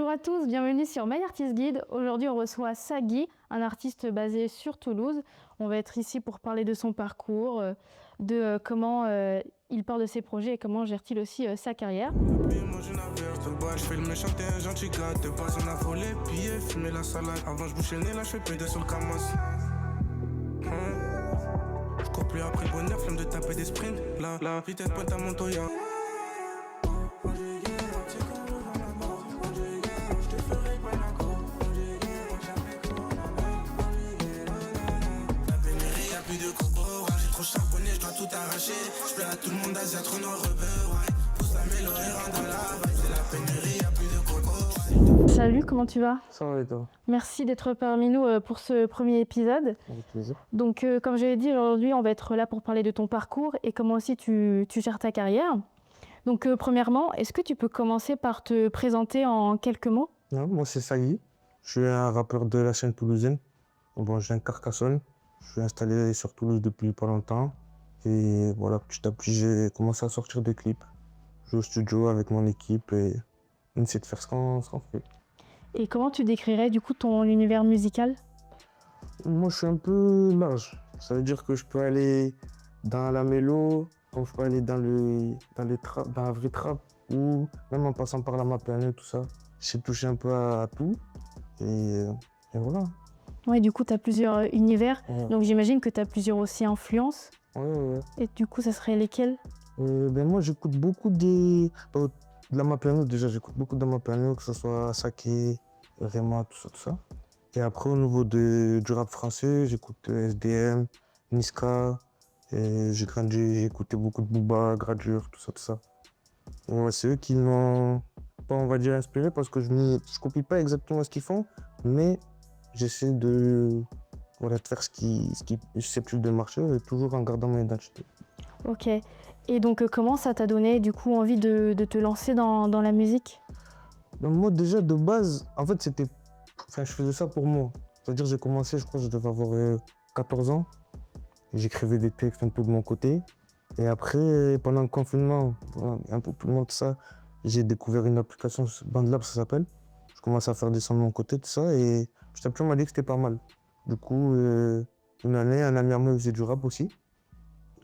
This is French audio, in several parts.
Bonjour à tous, bienvenue sur My Artist Guide. Aujourd'hui, on reçoit Sagui, un artiste basé sur Toulouse. On va être ici pour parler de son parcours, de comment il part de ses projets et comment gère-t-il aussi sa carrière. Je fais le méchant, t'es un gentil gars. De base, on a volé, pillé, fumé la salade. Avant, je bouchais le nez, là, je fais plaider sur le camas. Je cours plus après le bonheur, flemme de taper des sprints. La vitesse pointe à mon Toya. Je plais à tout le monde, Asia, trop noir, ouais. Pousse la mélo et rentre dans la vibe. C'est la pénurie, y'a plus de coco. Salut, comment tu vas? Ça va et toi? Merci d'être parmi nous pour ce premier épisode. Avec plaisir. Donc, comme je l'ai dit, aujourd'hui, on va être là pour parler de ton parcours et comment aussi tu gères ta carrière. Donc, premièrement, est-ce que tu peux commencer par te présenter en quelques mots? Moi, c'est Sagui. Je suis un rappeur de la scène toulousaine. Bon, je viens de Carcassonne. Je suis installé sur Toulouse depuis pas longtemps. Et voilà, petit à petit, j'ai commencé à sortir des clips. Je joue au studio avec mon équipe et on essaie de faire ce qu'on fait. Et comment tu décrirais du coup ton univers musical? Moi, je suis un peu large. Ça veut dire que je peux aller dans la mélo, comme je peux aller dans la vraie trap, ou même en passant par la Mapiano, tout ça. J'ai touché un peu à tout. Et voilà. Ouais, du coup, tu as plusieurs univers. Ouais. Donc, j'imagine que tu as plusieurs aussi influences. Ouais. Et du coup, ça serait lesquelles? Moi, j'écoute beaucoup de la Mapiano. Déjà, j'écoute beaucoup de Mapiano, que ce soit Saké, Rema, tout ça. Et après, au niveau du rap français, j'écoute SDM, Niska. Et j'ai écouté beaucoup de Booba, Gradure, tout ça. Ouais, c'est eux qui m'ont, pas, on va dire, inspiré parce que je copie pas exactement ce qu'ils font, mais j'essaie de faire ce qui est susceptible de marcher, toujours en gardant mon identité. Ok. Et donc, comment ça t'a donné du coup envie de te lancer dans la musique? Donc moi, déjà, de base, en fait, je faisais ça pour moi. C'est-à-dire, j'ai commencé, je crois que je devais avoir 14 ans. J'écrivais des textes un peu de mon côté. Et après, pendant le confinement, un peu plus loin de ça, j'ai découvert une application, BandLab, ça s'appelle. Je commençais à faire des sons de mon côté, tout ça, et petit à petit, on m'a dit que c'était pas mal. Du coup, une année, un ami à moi faisait du rap aussi.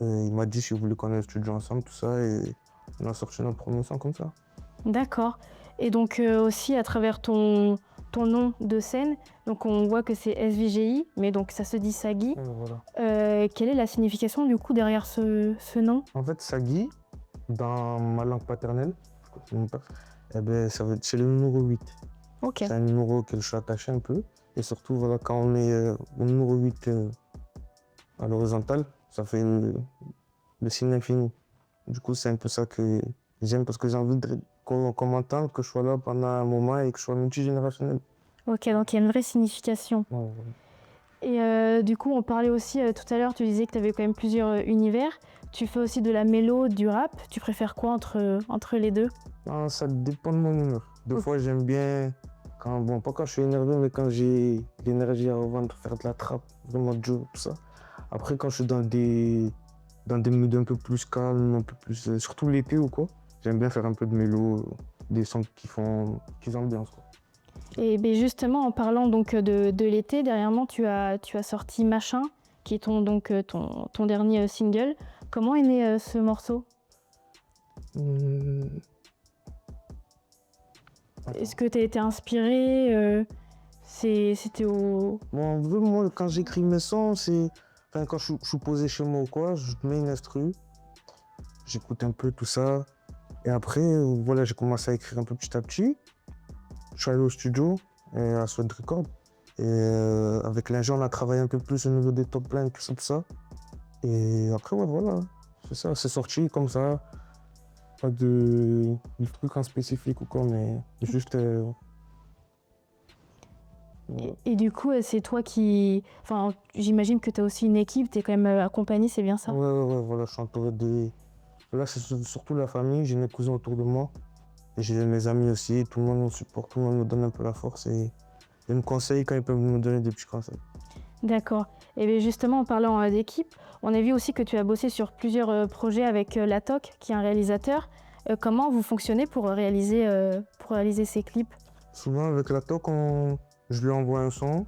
Et il m'a dit si vous voulez qu'on ait un studio ensemble, tout ça, et on a sorti notre premier son comme ça. D'accord. Et donc, aussi, à travers ton nom de scène, donc on voit que c'est SVGI, mais donc ça se dit Sagui. Voilà. Quelle est la signification du coup derrière ce nom? En fait, Sagui, dans ma langue paternelle, c'est le numéro 8. Ok. C'est un numéro auquel je suis attaché un peu. Et surtout, voilà, quand on est au numéro 8 à l'horizontale, ça fait le signe infini. Du coup, c'est un peu ça que j'aime parce que j'ai envie qu'on m'entende, que je sois là pendant un moment et que je sois multigénérationnel. Ok, donc il y a une vraie signification. Ouais. Et du coup, on parlait aussi tout à l'heure, tu disais que tu avais quand même plusieurs univers. Tu fais aussi de la mélo, du rap. Tu préfères quoi entre les deux? Non, ça dépend de mon humeur. Des fois, j'aime bien, pas quand je suis énervé, mais quand j'ai l'énergie à revendre, faire de la trappe, vraiment Joe, tout ça. Après, quand je suis dans des moods un peu plus calmes, un peu plus, surtout l'été ou quoi, j'aime bien faire un peu de mélo, des sons qui ambiancent, quoi. Et ben justement, en parlant donc de l'été, dernièrement, tu as sorti Machin, qui est ton dernier single. Comment est né ce morceau? Est-ce que tu as été inspiré? C'était au... Bon, en vrai, moi, quand j'écris mes sons, quand je suis posé chez moi ou quoi, je mets une instru, j'écoute un peu tout ça. Et après, voilà, j'ai commencé à écrire un peu petit à petit. Je suis allé au studio, à Sweat Record. Et avec l'ingé, on a travaillé un peu plus au niveau des top lines, tout ça. Et après, ouais, voilà, c'est ça, c'est sorti comme ça. Pas de truc en spécifique ou quoi, mais juste... Et du coup, c'est toi qui... Enfin, j'imagine que tu as aussi une équipe, tu es quand même accompagné, c'est bien ça? Ouais, voilà, je suis entouré de... Là, c'est surtout la famille, j'ai mes cousins autour de moi. Et j'ai mes amis aussi, tout le monde me supporte, tout le monde me donne un peu la force et ils me conseillent quand ils peuvent me donner des petits conseils. D'accord. Et bien justement, en parlant d'équipe, on a vu aussi que tu as bossé sur plusieurs projets avec Latoc, qui est un réalisateur. Comment vous fonctionnez pour réaliser ces clips? Souvent, avec la TOC, je lui envoie un son.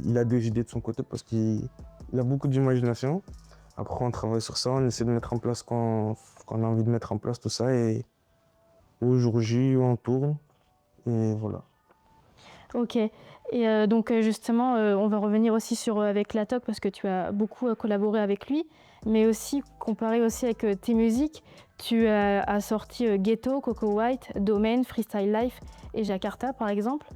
Il a des idées de son côté parce qu'il a beaucoup d'imagination. Après, on travaille sur ça, on essaie de mettre en place ce qu'on a envie de mettre en place, tout ça. Et au jour J, on tourne. Et voilà. Ok. Et donc justement, on va revenir aussi sur avec la TOC parce que tu as beaucoup collaboré avec lui, mais aussi comparé aussi avec tes musiques, tu as sorti Ghetto, Coco White, Domain, Freestyle Life et Jakarta par exemple.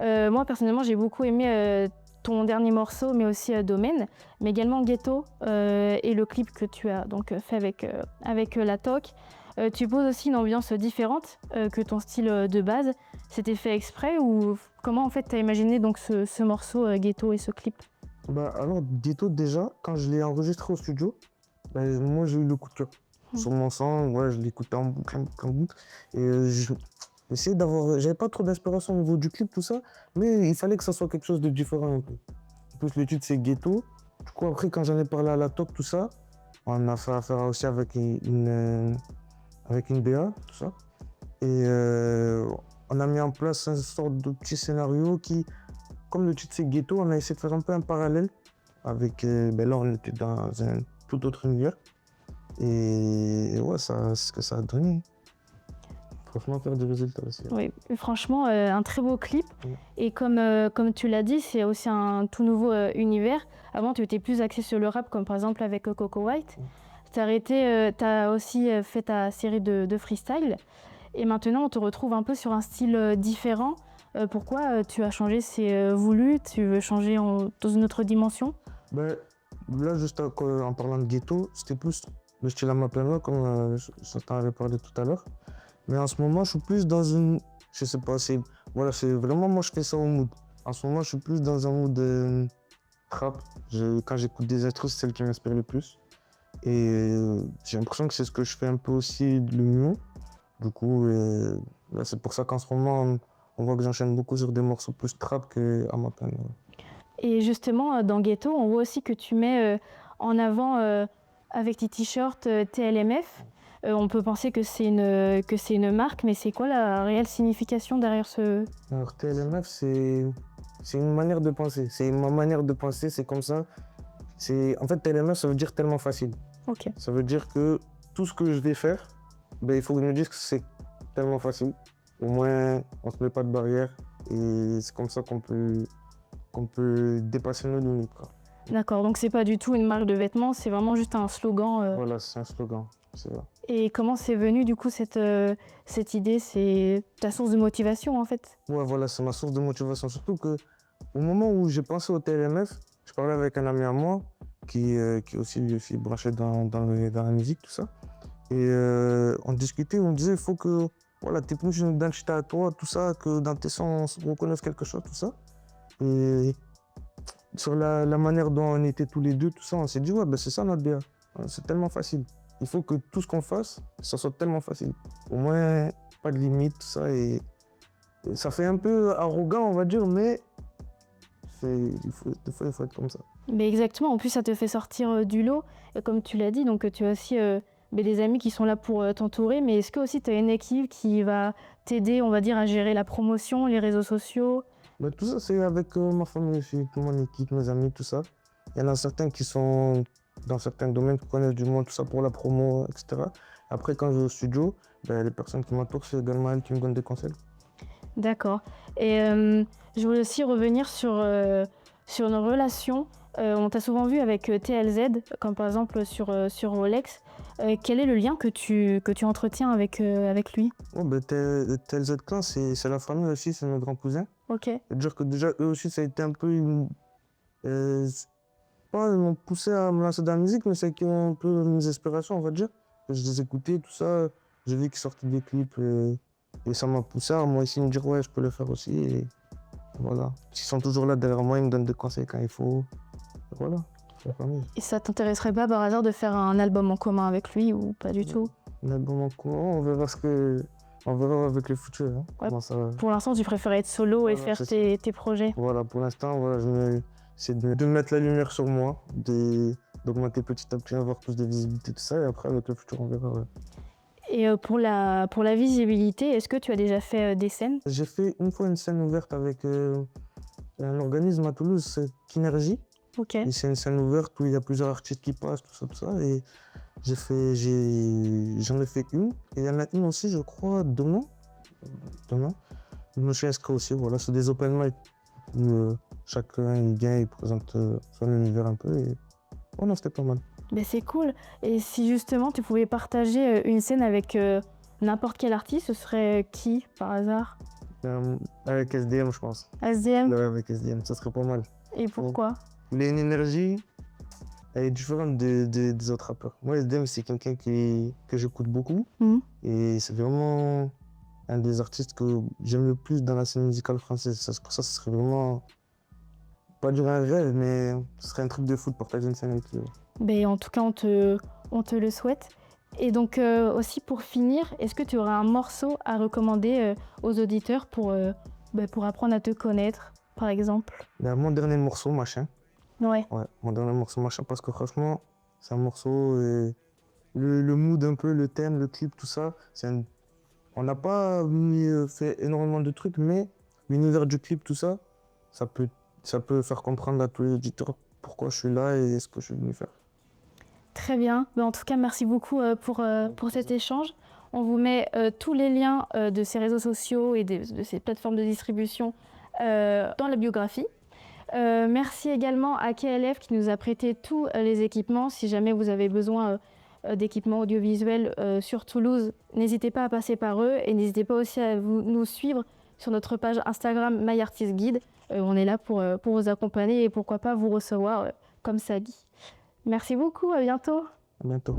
Moi personnellement, j'ai beaucoup aimé ton dernier morceau, mais aussi Domain, mais également Ghetto et le clip que tu as donc fait avec la TOC. Tu poses aussi une ambiance différente que ton style de base. C'était fait exprès ou comment en fait tu as imaginé donc ce morceau Ghetto et ce clip? Bah, alors, Ditto, déjà, quand je l'ai enregistré au studio, bah, moi, j'ai eu le coup de cœur. Sur mon son, ouais, je l'écoutais en boucle, en boucle. Et j'essayais d'avoir. J'avais pas trop d'inspiration au niveau du clip, tout ça, mais il fallait que ça soit quelque chose de différent un peu. En plus, le titre, c'est Ghetto. Du coup, après, quand j'en ai parlé à la TOC, tout ça, on a fait affaire aussi avec avec une BA, tout ça. Et on a mis en place une sorte de petit scénario qui, comme le titre c'est Ghetto, on a essayé de faire un peu un parallèle avec, ben là on était dans un tout autre univers. Et ouais, c'est ce que ça a donné. Franchement, faire des résultats aussi. Oui, franchement, un très beau clip. Mm. Et comme tu l'as dit, c'est aussi un tout nouveau univers. Avant, tu étais plus axé sur le rap, comme par exemple avec Coco White. Tu as aussi fait ta série de freestyle. Et maintenant, on te retrouve un peu sur un style différent. Pourquoi tu as changé? C'est voulu? Tu veux changer dans une autre dimension? Ben, là, juste en parlant de Ghetto, c'était plus le style à ma pleine, comme je t'en avais parlé tout à l'heure. Mais en ce moment, je suis plus dans une. Je sais pas, voilà, c'est vraiment moi, je fais ça au mood. En ce moment, je suis plus dans un mood trap. Quand j'écoute des instrus, c'est celle qui m'inspire le plus. Et j'ai l'impression que c'est ce que je fais un peu aussi le mieux. Du coup, là, c'est pour ça qu'en ce moment, on voit que j'enchaîne beaucoup sur des morceaux plus trap qu'à ma peine. Et justement, dans Ghetto, on voit aussi que tu mets en avant avec tes t-shirts TLMF. On peut penser que c'est une marque, mais c'est quoi la réelle signification derrière ce... Alors, TLMF, c'est une manière de penser. C'est ma manière de penser, c'est comme ça. En fait, TLMF, ça veut dire tellement facile. Ok. Ça veut dire que tout ce que je vais faire, ben, il faut que je me dise que c'est tellement facile. Au moins, on ne se met pas de barrière et c'est comme ça qu'on peut dépasser nos limites, quoi. D'accord, donc c'est pas du tout une marque de vêtements, c'est vraiment juste un slogan. Voilà, c'est un slogan, c'est ça. Et comment c'est venu du coup cette idée? C'est ta source de motivation en fait? Ouais, voilà, c'est ma source de motivation. Surtout que au moment où j'ai pensé au TLMF, je parlais avec un ami à moi qui est aussi lui aussi branché dans la musique, tout ça. Et on discutait, on disait il faut que voilà, tu aies plus une identité à toi, tout ça, que dans tes sons on se reconnaisse quelque chose, tout ça. Et sur la manière dont on était tous les deux, tout ça, on s'est dit ouais, ben c'est ça notre DA. C'est tellement facile. Il faut que tout ce qu'on fasse, ça soit tellement facile. Au moins, pas de limite, tout ça. Et ça fait un peu arrogant, on va dire, mais des fois, il faut être comme ça. Mais exactement, en plus ça te fait sortir du lot, et comme tu l'as dit, donc tu as aussi des amis qui sont là pour t'entourer, mais est-ce que aussi tu as une équipe qui va t'aider, on va dire, à gérer la promotion, les réseaux sociaux? Mais tout ça, c'est avec ma famille aussi, toute mon équipe, mes amis, tout ça. Il y en a certains qui sont dans certains domaines, qui connaissent du monde, tout ça pour la promo, etc. Après, quand je vais au studio, ben, les personnes qui m'entourent, c'est également elles qui me donnent des conseils. D'accord. Et je voulais aussi revenir sur nos relations. On t'a souvent vu avec TLZ, comme par exemple sur Rolex. Quel est le lien que tu entretiens avec lui? Oh, ben, TLZ Clan, c'est la famille aussi, c'est mes grands cousins. Ok. C'est-à-dire que déjà, eux aussi, ça a été un peu une. Pas, ils m'ont poussé à me lancer dans la musique, mais c'est qui ont un peu mes inspirations, on va dire. Je les écoutais, tout ça. J'ai vu qu'ils sortaient des clips et ça m'a poussé à moi aussi me dire ouais, je peux le faire aussi. Et voilà. Ils sont toujours là derrière moi, ils me donnent des conseils quand il faut. Et voilà, c'est la famille. Et ça t'intéresserait pas par hasard de faire un album en commun avec lui ou pas du tout? Un album en commun, on verra on verra avec le futur. Hein, Ouais. comment ça... Pour l'instant, tu préférais être solo et Voilà, faire c'est tes projets. Voilà, pour l'instant, voilà, c'est de mettre la lumière sur moi, d'augmenter petit à petit, avoir plus de visibilité, tout ça, et après, avec le futur, on verra. Ouais. Et pour la visibilité, est-ce que tu as déjà fait des scènes? J'ai fait une fois une scène ouverte avec un organisme à Toulouse, c'est Kinergy. Ok. Et c'est une scène ouverte où il y a plusieurs artistes qui passent, tout ça. Et j'en ai fait une. Et il y en a une aussi, je crois, demain. Demain. Je me suis inscrit aussi, voilà, c'est des open mic où chacun il vient, il présente son univers un peu. Et oh non, c'était pas mal. Ben, c'est cool. Et si justement tu pouvais partager une scène avec n'importe quel artiste, ce serait qui par hasard? Avec SDM, je pense. SDM? Ouais, avec SDM, ça serait pas mal. Et pourquoi? Il a une énergie, elle est différente des autres rappeurs. Moi, SDM, c'est quelqu'un que j'écoute beaucoup. Mhm. Et c'est vraiment un des artistes que j'aime le plus dans la scène musicale française. Pour ça, ce serait vraiment pas du rêve, mais ce serait un truc de fou de partager une scène avec lui. Ben, en tout cas, on te le souhaite. Et donc aussi pour finir, est-ce que tu auras un morceau à recommander aux auditeurs pour apprendre à te connaître, par exemple? Mon dernier morceau, Machin. Ouais. Ouais, mon dernier morceau, Machin, parce que franchement, c'est un morceau, le mood un peu, le thème, le clip, tout ça, on n'a pas fait énormément de trucs, mais l'univers du clip, tout ça, ça peut faire comprendre à tous les auditeurs pourquoi je suis là et ce que je suis venu faire. Très bien. Ben, en tout cas, merci beaucoup pour cet échange. On vous met tous les liens de ces réseaux sociaux et de ces plateformes de distribution dans la biographie. Merci également à KLF qui nous a prêté tous les équipements. Si jamais vous avez besoin d'équipements audiovisuels sur Toulouse, n'hésitez pas à passer par eux et n'hésitez pas aussi à nous suivre sur notre page Instagram MyArtistGuide. On est là pour vous accompagner et pourquoi pas vous recevoir comme Sagi. Merci beaucoup, à bientôt. À bientôt.